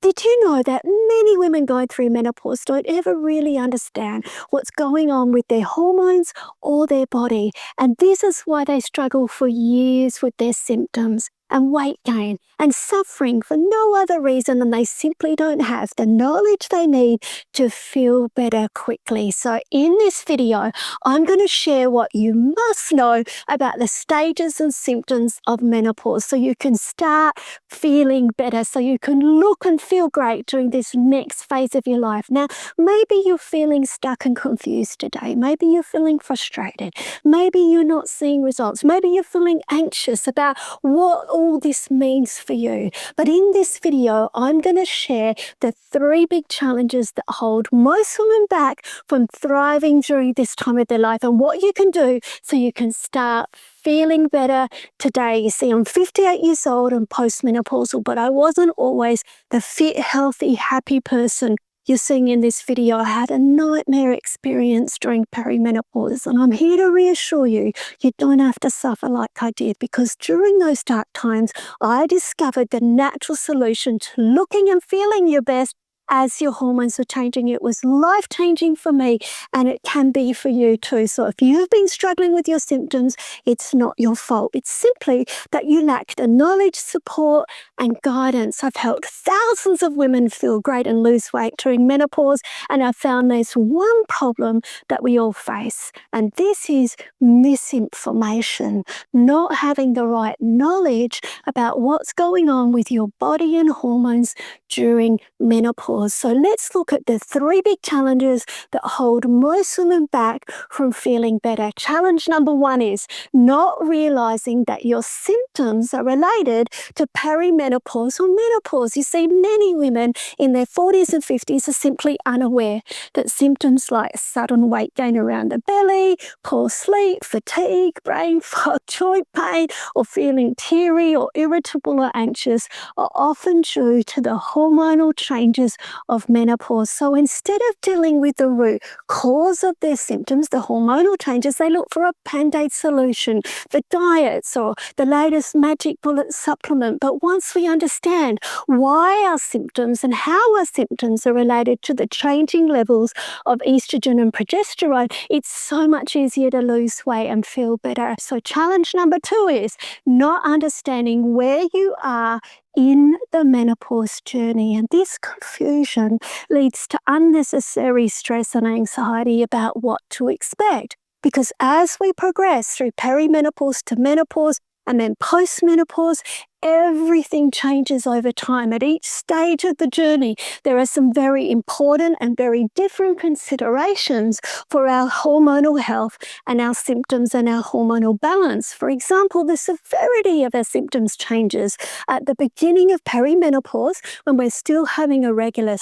Did you know that many women going through menopause don't ever really understand what's going on with their hormones or their body? And this is why they struggle for years with their symptoms and weight gain and suffering for no other reason than they simply don't have the knowledge they need to feel better quickly. So in this video, I'm going to share what you must know about the stages and symptoms of menopause so you can start feeling better, so you can look and feel great during this next phase of your life. Now, maybe you're feeling stuck and confused today. Maybe you're feeling frustrated. Maybe you're not seeing results. Maybe you're feeling anxious about what all this means for you. But in this video, I'm going to share the 3 big challenges that hold most women back from thriving during this time of their life and what you can do so you can start feeling better today. You see, I'm 58 years old and postmenopausal, but I wasn't always the fit, healthy, happy person you're seeing in this video. I had a nightmare experience during perimenopause, and I'm here to reassure you, you don't have to suffer like I did, because during those dark times, I discovered the natural solution to looking and feeling your best as your hormones were changing. It was life-changing for me, and it can be for you too. So if you've been struggling with your symptoms, it's not your fault. It's simply that you lack the knowledge, support, and guidance. I've helped thousands of women feel great and lose weight during menopause, and I've found there's one problem that we all face, and this is misinformation, not having the right knowledge about what's going on with your body and hormones during menopause. So let's look at the 3 big challenges that hold most women back from feeling better. Challenge number 1 is not realizing that your symptoms are related to perimenopause or menopause. You see, many women in their 40s and 50s are simply unaware that symptoms like sudden weight gain around the belly, poor sleep, fatigue, brain fog, joint pain, or feeling teary or irritable or anxious are often due to the hormonal changes of menopause. So instead of dealing with the root cause of their symptoms, the hormonal changes, they look for a band-aid solution, the diets or the latest magic bullet supplement. But once we understand why our symptoms and how our symptoms are related to the changing levels of estrogen and progesterone, it's so much easier to lose weight and feel better. So challenge number 2 is not understanding where you are in the menopause journey. And this confusion leads to unnecessary stress and anxiety about what to expect. Because as we progress through perimenopause to menopause and then postmenopause, everything changes over time. At each stage of the journey, there are some very important and very different considerations for our hormonal health and our symptoms and our hormonal balance. For example, the severity of our symptoms changes. At the beginning of perimenopause, when we're still having a regular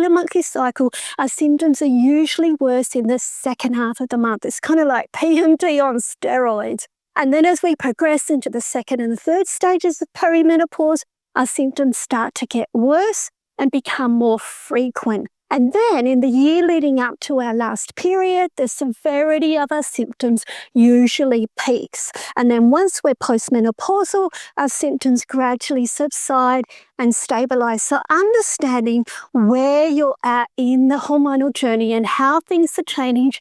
monthly cycle, our symptoms are usually worse in the second half of the month. It's kind of like PMD on steroids. And then as we progress into the 2nd and 3rd stages of perimenopause, our symptoms start to get worse and become more frequent. And then in the year leading up to our last period, the severity of our symptoms usually peaks. And then once we're postmenopausal, our symptoms gradually subside and stabilize. So understanding where you're at in the hormonal journey and how things are changing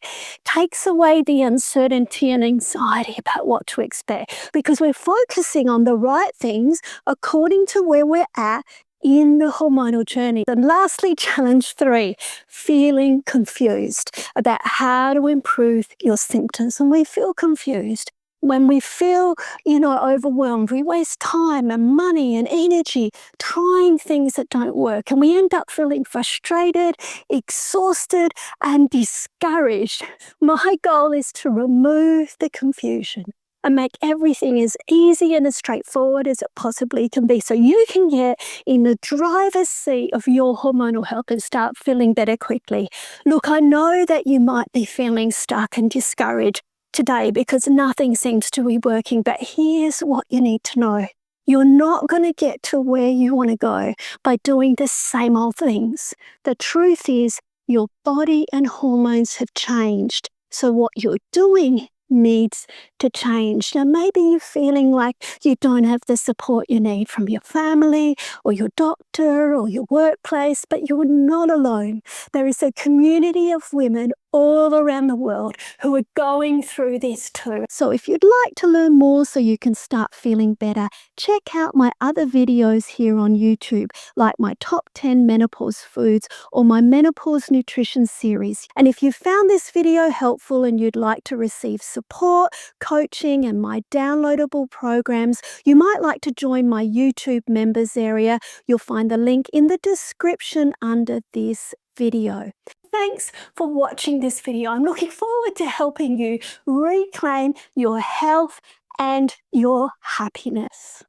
takes away the uncertainty and anxiety about what to expect, because we're focusing on the right things according to where we're at in the hormonal journey. And lastly, challenge 3, feeling confused about how to improve your symptoms. When we feel confused, when we feel, overwhelmed, we waste time and money and energy trying things that don't work. And we end up feeling frustrated, exhausted, and discouraged. My goal is to remove the confusion and make everything as easy and as straightforward as it possibly can be, so you can get in the driver's seat of your hormonal health and start feeling better quickly. Look, I know that you might be feeling stuck and discouraged today because nothing seems to be working, but here's what you need to know. You're not going to get to where you want to go by doing the same old things. The truth is your body and hormones have changed. So what you're doing needs to change. Now, maybe you're feeling like you don't have the support you need from your family or your doctor or your workplace, but you're not alone. There is a community of women all around the world who are going through this too. So if you'd like to learn more so you can start feeling better, check out my other videos here on YouTube, like my top 10 menopause foods or my menopause nutrition series. And if you found this video helpful and you'd like to receive support, coaching and my downloadable programs, you might like to join my YouTube members area. You'll find the link in the description under this video. Thanks for watching this video. I'm looking forward to helping you reclaim your health and your happiness.